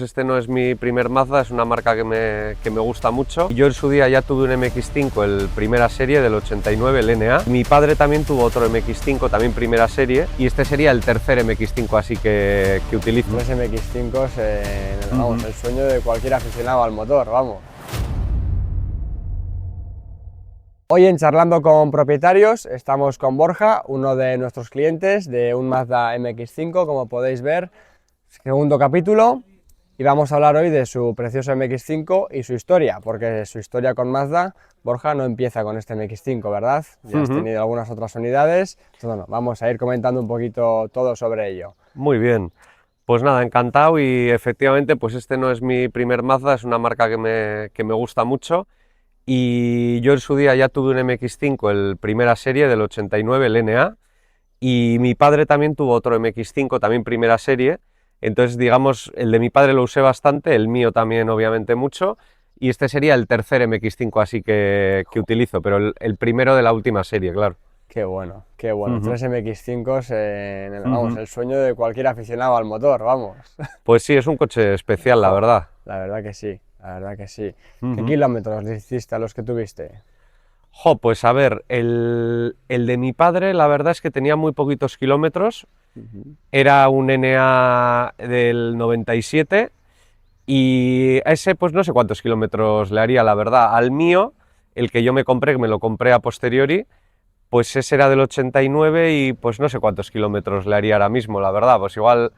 Este no es mi primer Mazda, es una marca que me gusta mucho. Yo en su día ya tuve un MX-5, el primera serie del 89, el NA. Mi padre también tuvo otro MX-5, también primera serie, y este sería el tercer MX-5 así que utilizo. Los MX-5 vamos, el sueño de cualquier aficionado al motor, vamos. Hoy en Charlando con Propietarios estamos con Borja, uno de nuestros clientes de un Mazda MX-5, como podéis ver, segundo capítulo. Y vamos a hablar hoy de su precioso MX-5 y su historia, porque su historia con Mazda, Borja, no empieza con este MX-5, ¿verdad? Ya has tenido algunas otras unidades, entonces bueno, vamos a ir comentando un poquito todo sobre ello. Muy bien, pues nada, encantado, y efectivamente pues este no es mi primer Mazda, es una marca que me gusta mucho, y yo en su día ya tuve un MX-5, el primera serie del 89, el NA, y mi padre también tuvo otro MX-5, también primera serie. Entonces, digamos, el de mi padre lo usé bastante, el mío también obviamente mucho, y este sería el tercer MX-5 así que utilizo, pero el primero de la última serie, claro. Qué bueno, qué bueno. Tres MX-5, vamos, el sueño de cualquier aficionado al motor, vamos. Pues sí, es un coche especial, la verdad. La verdad que sí, la verdad que sí. ¿Qué kilómetros le hiciste a los que tuviste? Pues a ver, el de mi padre la verdad es que tenía muy poquitos kilómetros, era un NA del 97, y a ese pues no sé cuántos kilómetros le haría, la verdad. Al mío, el que yo me compré, que me lo compré a posteriori, pues ese era del 89 y pues no sé cuántos kilómetros le haría ahora mismo, la verdad. Pues igual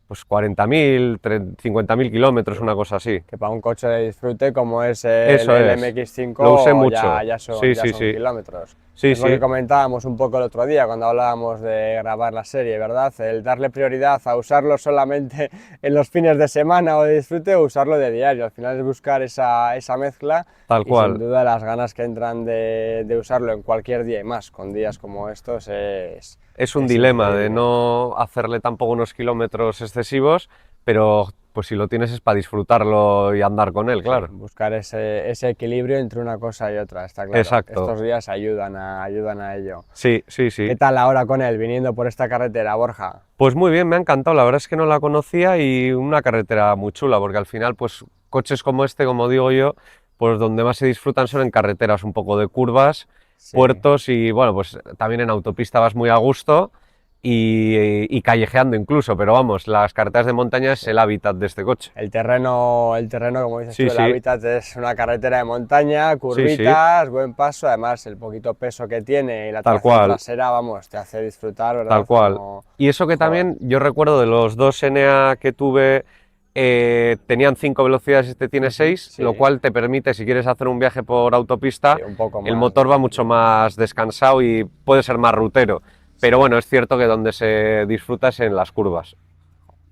pues 40.000, 50.000 kilómetros, una cosa así. Que para un coche de disfrute como es Eso el es, lo usé MX-5 mucho. ya Sí, son sí, sí. kilómetros. Sí, Es lo que sí, comentábamos un poco el otro día cuando hablábamos de grabar la serie, ¿verdad? El darle prioridad a usarlo solamente en los fines de semana o de disfrute o usarlo de diario. Al final es buscar esa mezcla tal y sin cual. duda las ganas que entran de usarlo en cualquier día y más con días como estos Es un es dilema de increíble. no hacerle tampoco unos kilómetros excesivos, pero pues si lo tienes es para disfrutarlo y andar con él, Sí, claro. buscar ese equilibrio entre una cosa y otra, está claro. Exacto. Estos días ayudan a ello. Sí, sí, ¿Qué sí. tal ahora con él, viniendo por esta carretera, Borja? Pues muy bien, me ha encantado, la verdad es que no la conocía, y una carretera muy chula, porque al final, pues coches como este, como digo yo, pues donde más se disfrutan son en carreteras, un poco de curvas, Sí, puertos, y bueno, pues también en autopista vas muy a gusto y callejeando incluso, pero vamos, las carreteras de montaña es sí. el hábitat de este coche. El terreno, como dices tú, Sí, el sí, hábitat es una carretera de montaña, sí, sí, curvitas, buen paso, además el poquito peso que tiene y la tal tracción cual. trasera, vamos, te hace disfrutar, Tal ¿verdad? cual. Como, Y eso que joder, también, yo recuerdo de los dos NA que tuve, tenían 5 velocidades, este tiene 6, lo sí, cual te permite, si quieres hacer un viaje por autopista, sí, un poco el más, motor va mucho más descansado y puede ser más rutero. sí. Pero bueno, es cierto que donde se disfruta es en las curvas.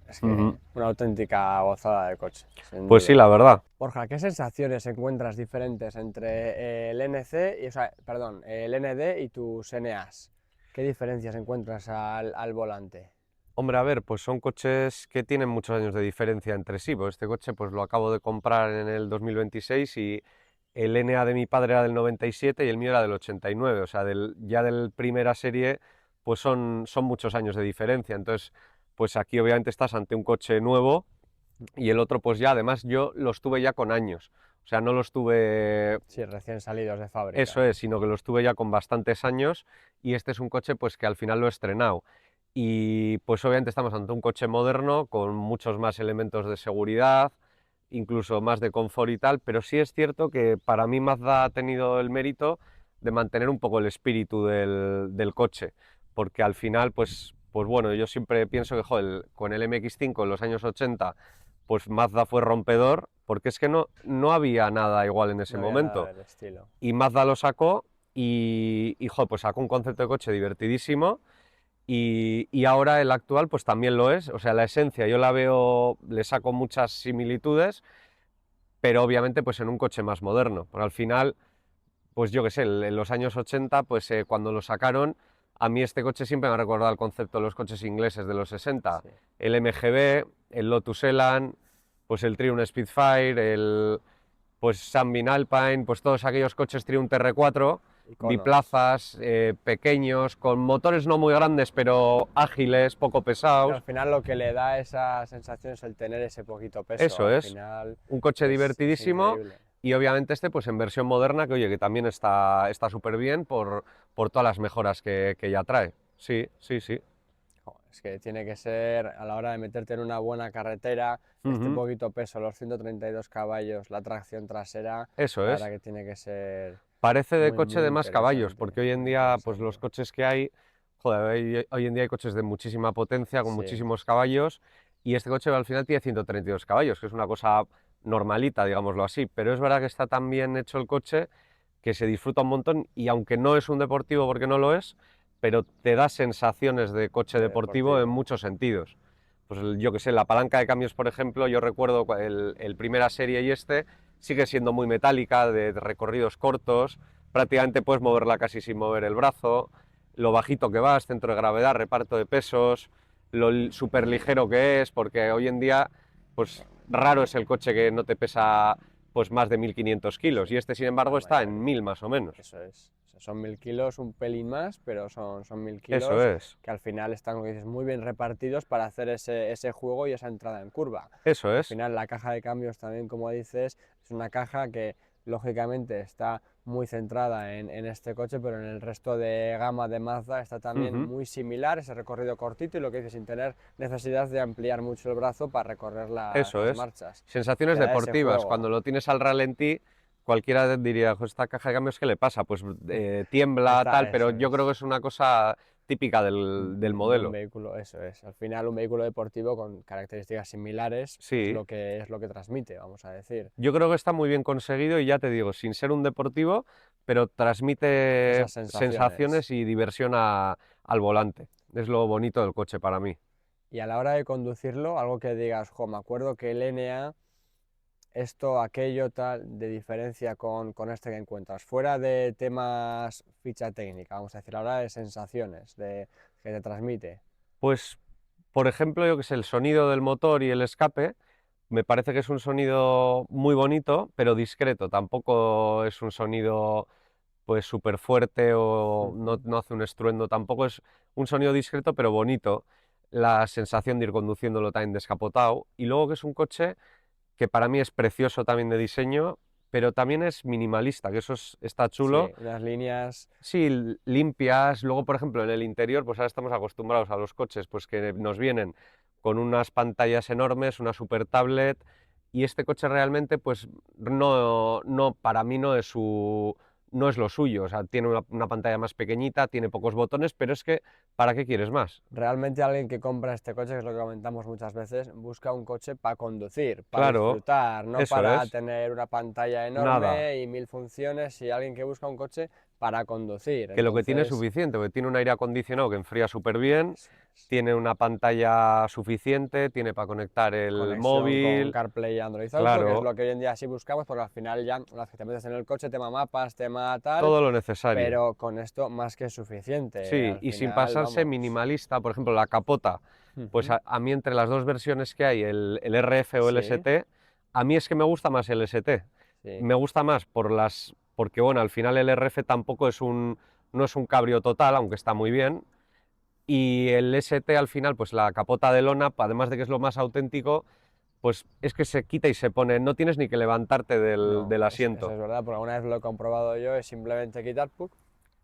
Es que una auténtica gozada de coche, sin Pues sí, duda. la verdad. Borja, ¿qué sensaciones encuentras diferentes entre el NC y, o sea, perdón, el ND y tus NAs? ¿Qué diferencias encuentras al volante? Hombre, a ver, pues son coches que tienen muchos años de diferencia entre sí. Pues este coche pues lo acabo de comprar en el 2026, y el NA de mi padre era del 97 y el mío era del 89. O sea, ya del primera serie pues son muchos años de diferencia. Entonces, pues aquí obviamente estás ante un coche nuevo, y el otro pues ya, además yo los tuve ya con años. O sea, no los tuve, Sí, recién salidos de eso fábrica. es, sino que los tuve ya con bastantes años, y este es un coche pues que al final lo he estrenado. Y pues obviamente estamos ante un coche moderno con muchos más elementos de seguridad, incluso más de confort y tal, pero sí es cierto que para mí Mazda ha tenido el mérito de mantener un poco el espíritu del coche, porque al final pues bueno, yo siempre pienso que joder, con el MX-5 en los años 80 pues Mazda fue rompedor, porque es que no había nada igual en ese No había nada momento, del estilo. y Mazda lo sacó, y joder, pues sacó un concepto de coche divertidísimo, y ahora el actual pues también lo es. O sea, la esencia yo la veo, le saco muchas similitudes, pero obviamente pues en un coche más moderno, porque al final, pues yo qué sé, en los años 80 pues cuando lo sacaron, a mí este coche siempre me ha recordado el concepto de los coches ingleses de los 60, Sí. el MGB, el Lotus Elan, pues el Triumph Spitfire, pues Sunbeam Alpine, pues todos aquellos coches Triumph TR4, Iconos. biplazas, pequeños, con motores no muy grandes, pero ágiles, poco Pero pesados. al final lo que le da esa sensación es el tener ese poquito peso. Eso Al es, final un coche es divertidísimo. increíble. Y obviamente este pues en versión moderna, que oye, que también está súper bien por todas las mejoras que ya trae. Sí, sí, sí. Jo, es que tiene que ser, a la hora de meterte en una buena carretera, este Ujú. poquito peso, los 132 caballos, la tracción trasera, Eso la verdad es. que tiene que ser Parece de muy, coche muy de más caballos, interesante, porque hoy en muy día pues los interesante. coches que hay, joder, hoy en día hay coches de muchísima potencia, con Sí, muchísimos caballos, y este coche al final tiene 132 caballos, que es una cosa normalita, digámoslo así, pero es verdad que está tan bien hecho el coche que se disfruta un montón y aunque no es un deportivo porque no lo es, pero te da sensaciones de coche de deportivo en deportivo. muchos sentidos. Pues yo que sé, la palanca de cambios, por ejemplo, yo recuerdo el primera serie y este sigue siendo muy metálica, de recorridos cortos, prácticamente puedes moverla casi sin mover el brazo, lo bajito que vas, centro de gravedad, reparto de pesos, lo súper ligero que es, porque hoy en día, pues raro es el coche que no te pesa pues más de 1500 kilos, Sí, y este sin la embargo está en mayoría. 1000 más o menos. Eso es. O sea, son 1000 kilos, un pelín más, pero son mil Eso kilos es, que al final están, como dices, muy bien repartidos para hacer ese juego y esa entrada en curva. eso Al es, final la caja de cambios también, como dices, es una caja que lógicamente está muy centrada en este coche, pero en el resto de gama de Mazda está también ujú, muy similar, ese recorrido cortito y lo que dices, sin tener necesidad de ampliar mucho el brazo para recorrer eso las es. marchas. Sensaciones Te da ese deportivas, cuando juego. lo tienes al ralentí, cualquiera diría, "Jo, esta caja de cambios, ¿qué le pasa? Pues tiembla, tal", Está, pero eso yo creo que es. es una cosa típica del De un modelo. vehículo, eso es. Al final un vehículo deportivo con características similares Sí, es lo que transmite, vamos a decir. yo creo que está muy bien conseguido y ya te digo, sin ser un deportivo, pero transmite Esas sensaciones. sensaciones y diversión al volante. Es lo bonito del coche para mí. Y a la hora de conducirlo, algo que digas, jo, me acuerdo que el NA, esto, aquello, tal, de diferencia con este que encuentras. Fuera de temas ficha técnica, vamos a decir, ahora de sensaciones, que te transmite. Pues, por ejemplo, yo que sé, el sonido del motor y el escape, me parece que es un sonido muy bonito, pero discreto. Tampoco es un sonido pues súper fuerte o Ujú. no hace un estruendo. Tampoco es un sonido discreto, pero bonito. La sensación de ir conduciéndolo también descapotado. Y luego que es un coche que para mí es precioso también de diseño, pero también es minimalista, que está chulo. Sí, unas líneas. Sí, limpias. Luego, por ejemplo, en el interior, pues ahora estamos acostumbrados a los coches, pues que nos vienen con unas pantallas enormes, una super tablet, y este coche realmente, pues para mí no es lo suyo. O sea, tiene una pantalla más pequeñita, tiene pocos botones, pero es que, ¿para qué quieres más? Realmente alguien que compra este coche, que es lo que comentamos muchas veces, busca un coche para conducir, para Claro, disfrutar, no eso para es, tener una pantalla nada. enorme y 1000 funciones, y alguien que busca un coche para conducir. Que lo que tiene es Entonces, suficiente, porque tiene un aire acondicionado que enfría súper bien, eso es. tiene una pantalla suficiente, tiene para conectar el Conexión con móvil, CarPlay y Android Auto, que es claro, lo que hoy en día sí buscamos, porque al final ya, una vez que te metes en el coche, tema mapas, tema tal, todo lo necesario. pero con esto más que suficiente. Sí, Al y sin final, pasarse vamos. minimalista, por ejemplo, la capota, pues Ujú. a mí entre las dos versiones que hay, el RF o el Sí, ST, a mí es que me gusta más el ST. sí. Me gusta más porque bueno, al final el RF tampoco no es un cabrio total, aunque está muy bien, y el ST al final, pues la capota de lona, además de que es lo más auténtico, pues es que se quita y se pone, no tienes ni que levantarte No, del eso asiento. es verdad, porque alguna vez lo he comprobado yo, es simplemente quitar ¡puc!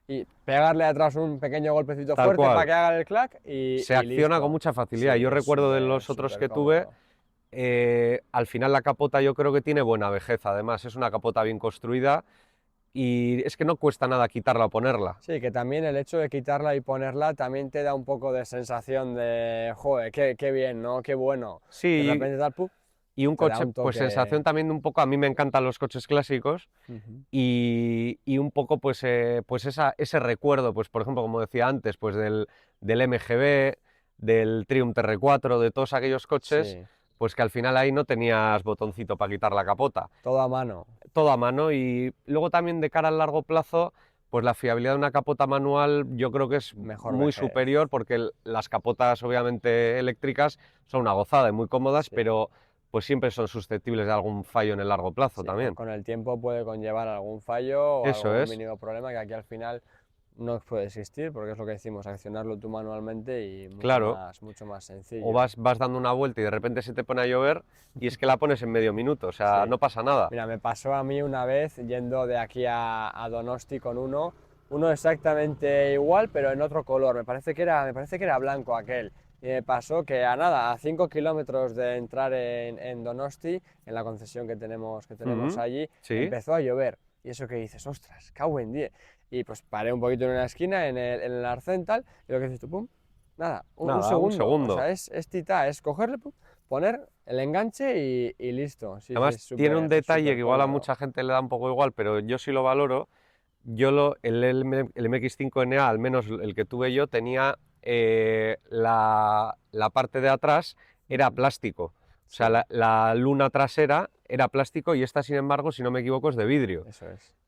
Y pegarle atrás un pequeño golpecito Tal fuerte para cual, que haga el clac se y acciona con listo. mucha Sí, facilidad. Yo es recuerdo de súper, los otros súper que tuve, cómodo. al final la capota yo creo que tiene buena vejez, además es una capota bien construida y es que no cuesta nada quitarla o ponerla. Sí, que también el hecho de quitarla y ponerla también te da un poco de sensación de, joder, qué bien, ¿no? Qué bueno. De Sí, repente tal, ¡puc! y un Te da coche, un pues sensación toque. también de un poco, a mí me encantan los coches clásicos Ujú. y un poco pues ese recuerdo, pues por ejemplo, como decía antes, pues del MGB, del Triumph TR4, de todos aquellos coches, Sí, pues que al final ahí no tenías botoncito para quitar la capota. todo a mano. Todo a mano y luego también de cara al largo plazo, pues la fiabilidad de una capota manual yo creo que es Mejor muy vejez. superior porque las capotas obviamente eléctricas son una gozada y muy cómodas, Sí. pues siempre son susceptibles de algún fallo en el largo plazo Sí, también. con el tiempo puede conllevar algún fallo o Eso algún es. mínimo problema que aquí al final no puede existir, porque es lo que decimos, accionarlo tú manualmente y Claro. mucho más O sencillo. vas dando una vuelta y de repente se te pone a llover y es que la pones en medio minuto, o sea, Sí. no pasa nada. Mira, me pasó a mí una vez yendo de aquí a Donosti con uno exactamente igual, pero en otro color. Me parece que era blanco aquel. Y me pasó que a nada, a 5 kilómetros de entrar en Donosti, en la concesión que tenemos Ujú. allí, Sí, empezó a llover. Y eso que dices, ostras, cago en 10. Y pues paré un poquito en una esquina, en el arcén tal, y lo que dices tú, pum, nada, un nada, un segundo. O segundo. sea, es tita, es cogerle, pum, poner el enganche y listo. Sí, sí, Además, tiene un detalle que súper igual a cómodo. mucha gente le da un poco igual, pero yo sí lo valoro. El MX5NA, al menos el que tuve yo, tenía la parte de atrás era plástico. O sea, Sí, la luna trasera era plástico y esta, sin embargo, si no me equivoco, es de vidrio.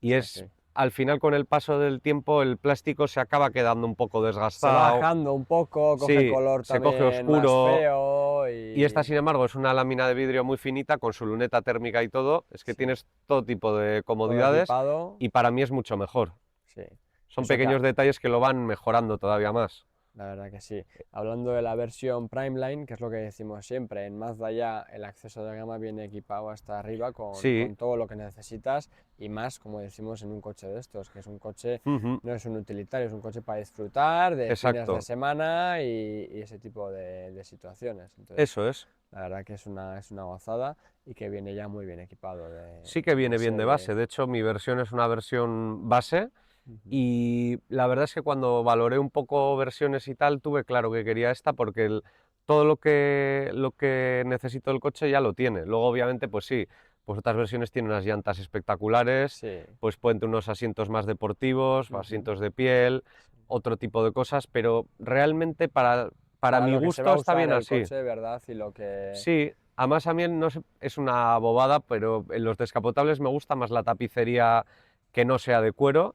Y es es, así. al final, con el paso del tiempo, el plástico se acaba quedando un poco Se va desgastado. bajando un poco, coge Sí, color se coge también más oscuro. feo Y esta, y... sin embargo, es una lámina de vidrio muy finita con su luneta térmica y todo. Es que Sí, tienes todo tipo de todo comodidades equipado, y para mí es mucho mejor. sí. Son Eso que, pequeños detalles que lo van mejorando todavía más. la verdad que sí. Hablando de la versión Primeline, que es lo que decimos siempre, en Mazda ya el acceso de gama viene equipado hasta arriba Sí, con todo lo que necesitas y más, como decimos, en un coche de estos, que es un coche, ujú, no es un utilitario, es un coche para disfrutar de fines de exacto, semana y ese tipo de situaciones. Entonces, eso es. la verdad que es una gozada y que viene ya muy bien equipado Sí que de viene bien de serie. base. De hecho, mi versión es una versión base Ujú. y la verdad es que cuando valoré un poco versiones y tal, tuve claro que quería esta porque todo lo que necesito del coche ya lo tiene. Luego, obviamente, pues sí, pues otras versiones tienen unas llantas espectaculares, Sí. pues pueden tener unos asientos más deportivos, Ujú. asientos de piel, otro tipo de cosas, pero realmente para Para mi lo que se va gusto a está usar bien el así. coche, ¿verdad? Y lo que... Sí, además a mí no sé, es una bobada, pero en los descapotables me gusta más la tapicería que no sea de cuero,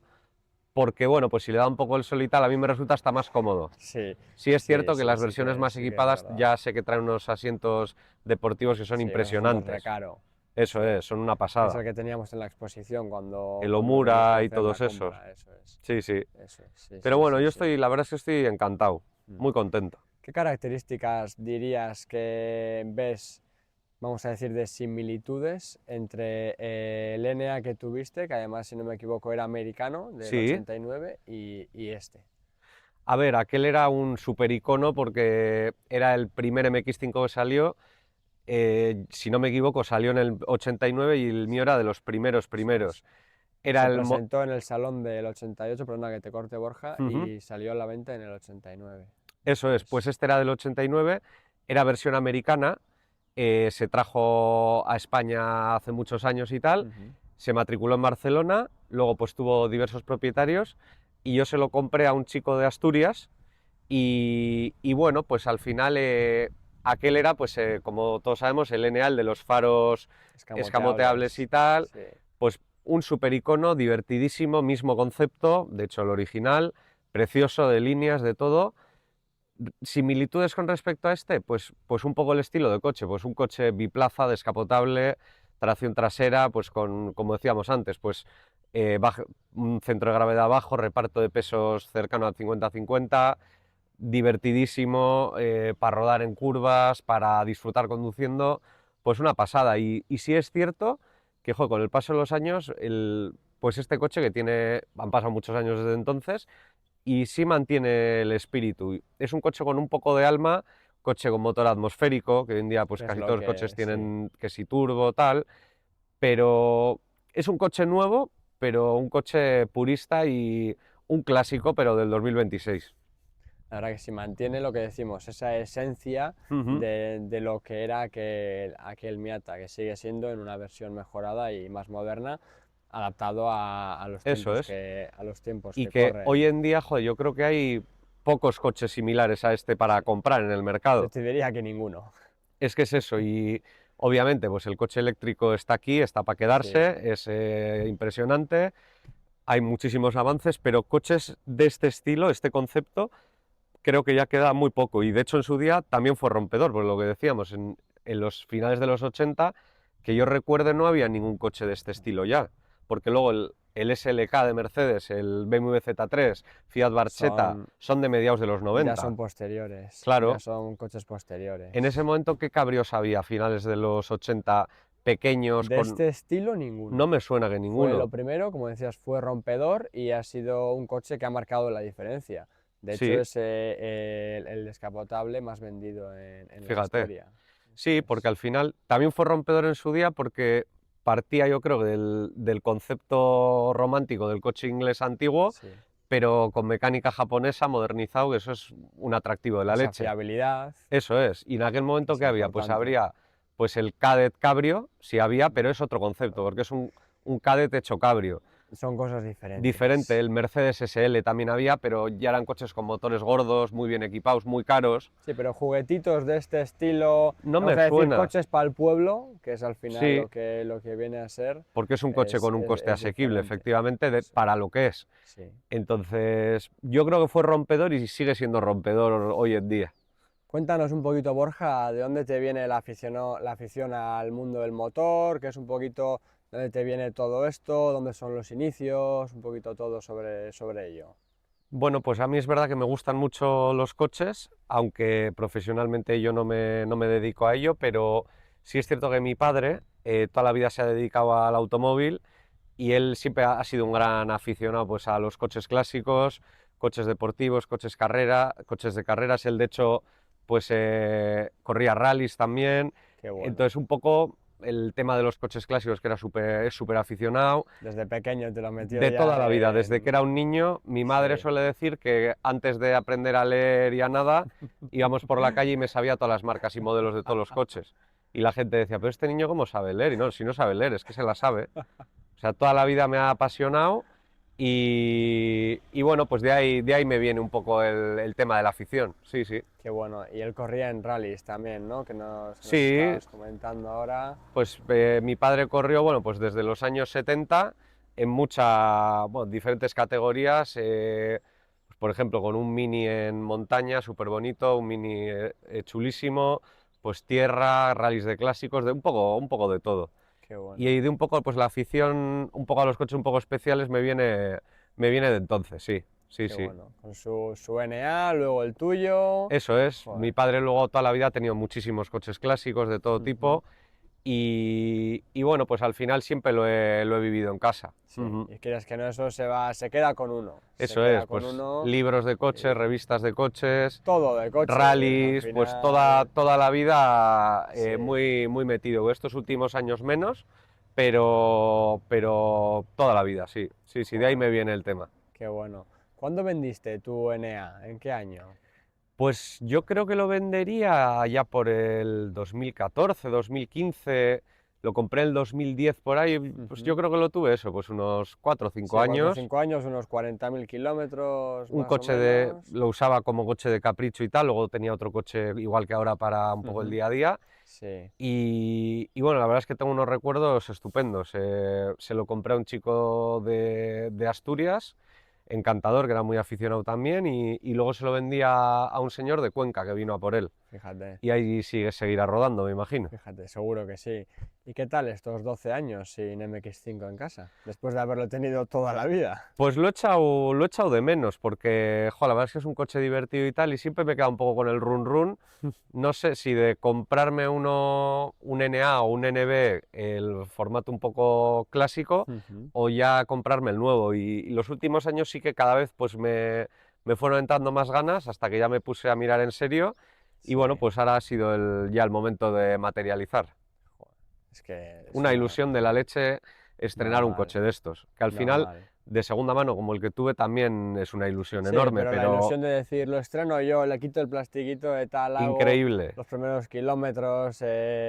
porque bueno, pues si le da un poco el sol y tal, a mí me resulta hasta más cómodo. Sí, Sí es cierto que las versiones más sí que es equipadas verdad. ya sé que traen unos asientos deportivos que son Sí, unos asientos impresionantes. recaro. Eso Eso es, es. son una Que es pasada. el que teníamos en la exposición El cuando viniste a Omura y hacer la todos esos. compra. Eso es. Sí, sí. Eso es. Sí, Pero sí, bueno, sí, yo sí. estoy, la verdad es que estoy encantado, Mm. muy contento. ¿Qué características dirías que ves, vamos a decir, de similitudes entre el NA que tuviste, que además, si no me equivoco, era americano, del Sí, 89, y este? a ver, aquel era un super icono porque era el primer MX5 que salió. Si no me equivoco, salió en el 89 y el mío era de los primeros Eso primeros. es. Era Se el... presentó en el salón del 88, perdona que te corte Borja, Ujú, y salió a la venta en el 89. eso Eso es, pues es. este era del 89, era versión americana, se trajo a España hace muchos años y tal, Ujú. se matriculó en Barcelona, luego pues tuvo diversos propietarios y yo se lo compré a un chico de Asturias y bueno, pues al final aquel era, pues como todos sabemos, el NA, el de los faros escamoteables y Escamoteables. tal, Sí. pues un super icono, divertidísimo, mismo concepto, de hecho el original, precioso de líneas, de todo. Similitudes con respecto a este, pues un poco el estilo de coche, pues un coche biplaza, descapotable, tracción trasera, pues con, como decíamos antes, pues un centro de gravedad bajo, reparto de pesos cercano al 50-50, divertidísimo, para rodar en curvas, para disfrutar conduciendo, pues una pasada. Y sí es cierto que, jo, con el paso de los años, pues este coche que tiene, han pasado muchos años desde entonces, y sí mantiene el espíritu. Es un coche con un poco de alma, coche con motor atmosférico, que hoy en día pues ¿Qué es casi lo todos los coches que...? Sí. tienen que si turbo, tal, pero es un coche nuevo, pero un coche purista y un clásico, pero del 2026. La verdad que sí, mantiene lo que decimos, esa esencia Ujú, de lo que era aquel Miata, que sigue siendo en una versión mejorada y más moderna, adaptado eso es. a los tiempos Y que que hoy corren. en día, joder, yo creo que hay pocos coches similares a este para Sí. comprar en el Yo mercado. te diría que ninguno. Es que es eso, y obviamente pues el coche eléctrico está aquí, está para Sí, quedarse, es impresionante, hay muchísimos avances, pero coches de este estilo, este concepto, creo que ya queda muy poco, y de hecho en su día también fue rompedor, por lo que decíamos, en los finales de los 80, que yo recuerde no había ningún coche de este estilo ya, porque luego el SLK de Mercedes, el BMW Z3, Fiat Barchetta, son de mediados de los 90. Ya son posteriores, Claro. ya son coches posteriores. En ese momento, ¿qué cabrios había a finales de los 80 pequeños? De este estilo, ninguno. No me suena que ninguno. Lo primero, como decías, fue rompedor y ha sido un coche que ha marcado la diferencia. De hecho, Sí. es el descapotable más vendido en la Fíjate. historia. Sí, porque al final también fue rompedor en su día porque partía, yo creo, del concepto romántico del coche inglés antiguo, Sí. pero con mecánica japonesa modernizado, que eso es un atractivo de la Esa leche. fiabilidad. Eso es. Y en aquel momento, Es ¿qué había? Pues importante. habría pues el Kadett Cabrio, sí había, pero es otro concepto, porque es un Kadett hecho cabrio. Son cosas diferentes. Diferente, el Mercedes SL también había, pero ya eran coches con motores gordos, muy bien equipados, muy caros. Sí, pero juguetitos de este estilo, No vamos me a decir, suena. coches para el pueblo, que es al final Sí. lo que viene a ser. Porque es un coche con un coste asequible, diferente. efectivamente, Sí. para lo que es. Sí. Entonces, yo creo que fue rompedor y sigue siendo rompedor hoy en día. Cuéntanos un poquito, Borja, de dónde te viene la afición al mundo del motor, qué es un poquito dónde te viene todo esto, dónde son los inicios, un poquito todo sobre ello. Bueno, pues a mí es verdad que me gustan mucho los coches, aunque profesionalmente yo no me dedico a ello, pero sí es cierto que mi padre toda la vida se ha dedicado al automóvil y él siempre ha sido un gran aficionado pues, a los coches clásicos, coches deportivos, coches de carreras. Él de hecho pues corría rallies también. Qué bueno. Entonces un poco el tema de los coches clásicos, que es súper aficionado. Desde pequeño te lo metió De ya toda la vida, desde que era un niño, mi madre Sí. suele decir que antes de aprender a leer y a nada, íbamos por la calle y me sabía todas las marcas y modelos de todos los coches. Y la gente decía, pero este niño ¿cómo sabe leer? Y no, si no sabe leer, es que se la sabe. O sea, toda la vida me ha apasionado y bueno, pues de ahí me viene un poco el tema de la afición, sí, sí. Qué bueno. Y él corría en rallies también, ¿no? Que nos Sí. estabas comentando ahora. Pues mi padre corrió, bueno, pues desde los años 70 en diferentes categorías, pues por ejemplo con un Mini en montaña súper bonito, un Mini chulísimo, pues tierra, rallies de clásicos, de un poco de todo. Qué bueno. Y de un poco, pues la afición un poco a los coches un poco especiales me viene de entonces, sí, sí, Qué sí. bueno. Con su NA, luego el tuyo. Eso es, Joder. mi padre luego toda la vida ha tenido muchísimos coches clásicos de todo tipo y bueno, pues al final siempre lo he vivido en casa. Sí, y quieres que no, eso se queda con uno. Eso es, pues libros de coches, revistas de coches, todo de coches, rallies, al pues final. toda la vida Sí. muy metido. Estos últimos años menos, pero toda la vida, sí, sí, sí, de ahí me viene el tema. Qué bueno. ¿Cuándo vendiste tu NA? ¿En qué año? Pues yo creo que lo vendería ya por el 2014, 2015, lo compré en el 2010 por ahí, pues yo creo que lo tuve eso, pues unos 4 o 5 Sí, 4 o años. 5 años, unos 40.000 kilómetros, Un más coche o menos. lo usaba como coche de capricho y tal, luego tenía otro coche igual que ahora para un poco el día a día. Sí. Y bueno, la verdad es que tengo unos recuerdos estupendos. Se lo compré a un chico de Asturias, encantador, que era muy aficionado también, y luego se lo vendí a un señor de Cuenca que vino a por él. Fíjate. Y ahí seguirá rodando, me imagino. Fíjate, seguro que sí. ¿Y qué tal estos 12 años sin MX5 en casa? Después de haberlo tenido toda la vida. Pues lo he echado de menos, porque la verdad es que es un coche divertido y tal, y siempre me queda un poco con el run run. No sé si de comprarme un NA o un NB, el formato un poco clásico, o ya comprarme el nuevo. Y los últimos años sí que cada vez pues me fueron entrando más ganas, hasta que ya me puse a mirar en serio. Y bueno, pues ahora ha sido ya el momento de materializar. Es que Una ilusión de la leche estrenar un coche de estos, que al final, de segunda mano, como el que tuve, también es una ilusión enorme, pero la ilusión de decir, lo estreno yo, le quito el plastiquito de tal, hago increíble. los primeros kilómetros,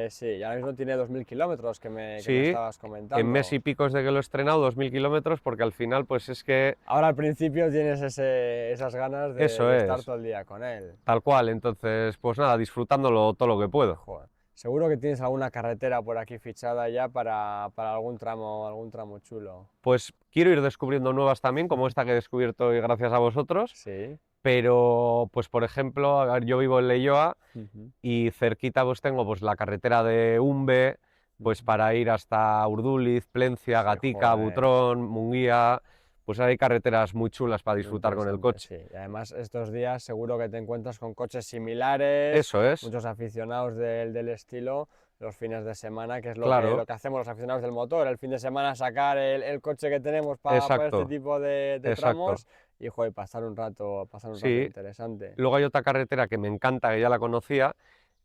sí, y ahora mismo tiene 2.000 kilómetros que me estabas comentando. En mes y pico de que lo he estrenado, 2.000 kilómetros, porque al final, pues es que... Ahora al principio tienes esas ganas de estar todo el día con él. Tal cual, entonces, pues nada, disfrutándolo todo lo que puedo. Joder. Seguro que tienes alguna carretera por aquí fichada ya para algún tramo chulo. Pues quiero ir descubriendo nuevas también, como esta que he descubierto hoy gracias a vosotros. Sí. pero pues por ejemplo, a ver, yo vivo en Leioa Ujú, y cerquita pues tengo pues la carretera de Umbe, pues ujú. para ir hasta Urduliz, Plencia, Sí, Gatica, joder, Butrón, Munguía, pues hay carreteras muy chulas para muy disfrutar con el interesante, coche. sí. Y además estos días seguro que te encuentras con coches similares, Eso es, muchos aficionados del estilo, los fines de semana, que es lo claro, que hacemos los aficionados del motor, el fin de semana sacar el coche que tenemos para este exacto, tipo de exacto. tramos y joder, pasar un rato Sí, interesante. luego hay otra carretera que me encanta, que ya la conocía.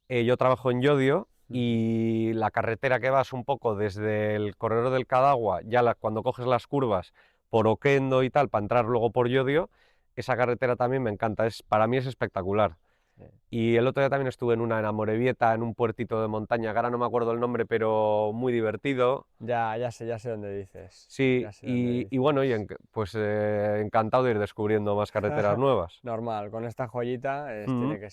Yo trabajo en Llodio Ujú. y la carretera que vas un poco desde el corredor del Cadagua, ya cuando coges las curvas por Oquendo y tal, para entrar luego por Llodio, esa carretera también me encanta, para mí es espectacular. Sí. Y el otro día también estuve en Amorebieta, en un puertito de montaña, que ahora no me acuerdo el nombre, pero muy divertido. Ya sé dónde dices, Sí, ya sé dónde y bueno, dices. pues encantado de ir descubriendo más carreteras nuevas. Normal, con esta joyita Ujú, tiene que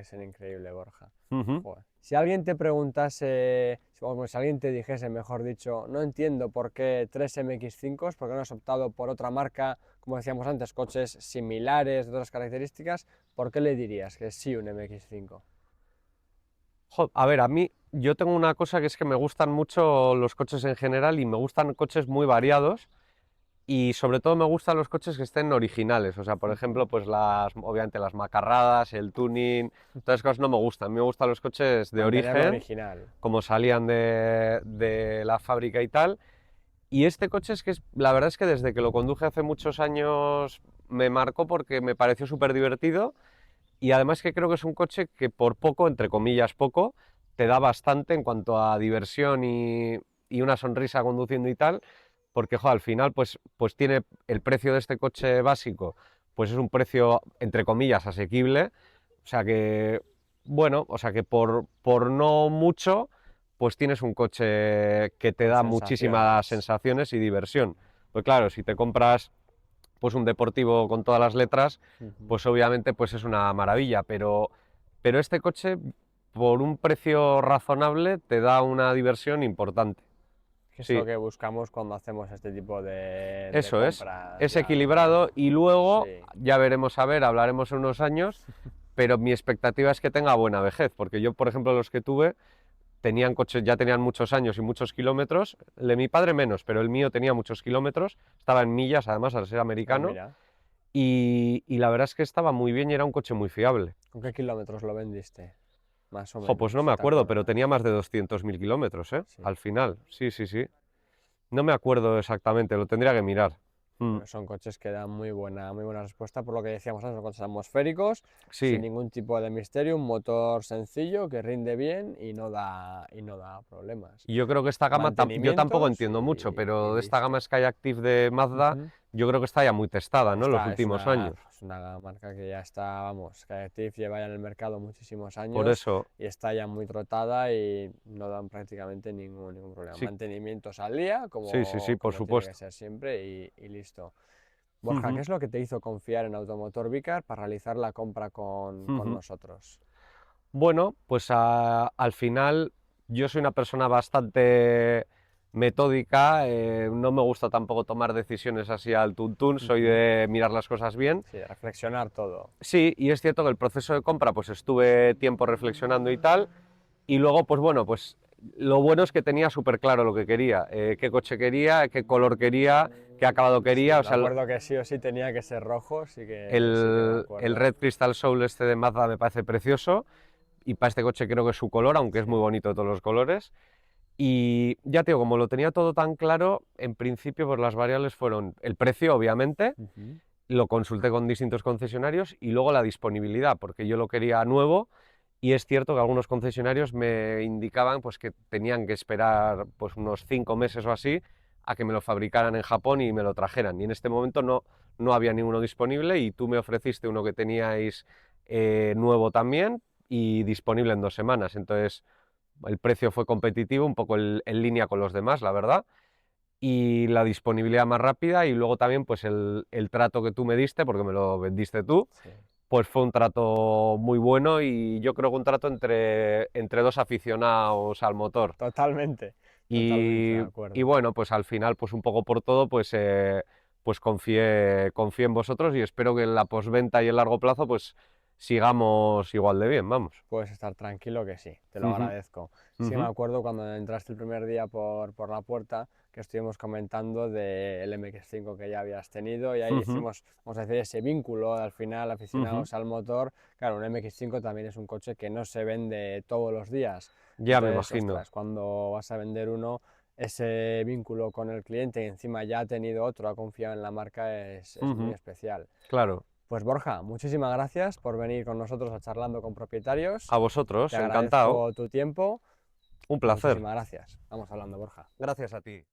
ser increíble, Borja. ujú. Joder. Si alguien te preguntase, si alguien te dijese, mejor dicho, no entiendo por qué 3MX5, por qué no has optado por otra marca, como decíamos antes, coches similares, de otras características, ¿por qué le dirías que sí un MX5? A ver, a mí, yo tengo una cosa que es que me gustan mucho los coches en general y me gustan coches muy variados y sobre todo me gustan los coches que estén originales. O sea, por Ujú. ejemplo, pues obviamente las macarradas, el tuning, todas esas cosas no me gustan. A mí me gustan los coches de Mantenerlo origen, original. como salían de la fábrica y tal. Y este coche es que la verdad es que desde que lo conduje hace muchos años me marcó porque me pareció súper divertido y además que creo que es un coche que por poco, entre comillas poco, te da bastante en cuanto a diversión y una sonrisa conduciendo y tal, porque jo, al final pues tiene el precio de este coche básico, pues es un precio, entre comillas, asequible, o sea que, bueno, o sea que por no mucho, pues tienes un coche que te Con da muchísimas sensaciones. sensaciones y diversión. Pues claro, si te compras pues un deportivo con todas las letras, Ujú. pues obviamente pues es una maravilla, pero este coche por un precio razonable te da una diversión importante. Que es lo Sí, que buscamos cuando hacemos este tipo de eso compras es ya de... equilibrado y luego Sí. ya veremos a ver, hablaremos en unos años, pero mi expectativa es que tenga buena vejez, porque yo, por ejemplo, los que tuve tenían coches, ya tenían muchos años y muchos kilómetros, el de mi padre menos, pero el mío tenía muchos kilómetros, estaba en millas además al ser Ah, americano, mira, y la verdad es que estaba muy bien y era un coche muy fiable. ¿con qué kilómetros lo vendiste? Más o Jo, pues menos, no me si te acuerdo, pero tenía acuerdas. más de 200.000 kilómetros, ¿eh? Sí. Al final, sí, sí, sí. No me acuerdo exactamente, lo tendría que mirar. Mm, Pero son coches que dan muy buena respuesta, por lo que decíamos antes, son coches atmosféricos, sin sí, ningún tipo de misterio, un motor sencillo que rinde bien y no da problemas. y yo creo que esta gama, yo tampoco Mantenimientos entiendo mucho, y pero de esta gama listo. Skyactiv de Mazda, Ujú. yo creo que está ya muy testada, ¿no? En los Esta últimos años. es una marca que ya está, vamos, Creative lleva ya en el mercado muchísimos Por años eso, y está ya muy trotada y no dan prácticamente ningún problema. sí, Mantenimientos al día, sí, sí, sí, por como tiene que supuesto. ser siempre y listo. Borja, ¿qué Ujú, es lo que te hizo confiar en Automotor Vicar para realizar la compra con ujú. nosotros? Bueno, pues al final yo soy una persona bastante metódica, no me gusta tampoco tomar decisiones así al tuntún, soy Ujú. de mirar las cosas bien. Sí, reflexionar todo. Sí, y es cierto que el proceso de compra pues estuve tiempo reflexionando y tal, y luego pues bueno, pues lo bueno es que tenía súper claro lo que quería, qué coche quería, qué color quería, qué acabado Sí, quería, o me sea, acuerdo que sí o sí tenía que ser rojo, sí que me el acuerdo. Red Crystal Soul este de Mazda me parece precioso, y para este coche creo que es su color, aunque es Sí. muy bonito de todos los colores. Y ya te digo, como lo tenía todo tan claro, en principio pues las variables fueron el precio, obviamente, Ujú. lo consulté con distintos concesionarios y luego la disponibilidad, porque yo lo quería nuevo y es cierto que algunos concesionarios me indicaban pues que tenían que esperar pues unos 5 meses o así a que me lo fabricaran en Japón y me lo trajeran. Y en este momento no había ninguno disponible y tú me ofreciste uno que teníais nuevo también y disponible en 2 semanas. Entonces el precio fue competitivo, un poco en línea con los demás, la verdad, y la disponibilidad más rápida y luego también pues el trato que tú me diste, porque me lo vendiste tú, Sí, pues fue un trato muy bueno y yo creo que un trato entre dos aficionados al motor. totalmente, totalmente de Y acuerdo. bueno, pues al final, pues un poco por todo, pues pues confié en vosotros y espero que en la postventa y el largo plazo pues sigamos igual de bien, vamos. Puedes estar tranquilo que sí, te lo Ujú, agradezco. Sí, me ujú, acuerdo cuando entraste el primer día por la puerta que estuvimos comentando del MX5 que ya habías tenido y ahí ujú, hicimos, vamos a decir, ese vínculo al final ujú. aficionados al motor. Claro, un MX5 también es un coche que no se vende todos los días. Ya me Entonces, imagino, ostras, cuando vas a vender uno, ese vínculo con el cliente y encima ya ha tenido otro, ha confiado en la marca, es muy ujú, especial. claro. Pues Borja, muchísimas gracias por venir con nosotros a Charlando con Propietarios. A Te vosotros, encantado, agradezco tu tiempo un y placer. muchísimas gracias. Vamos hablando, Borja. Gracias a ti.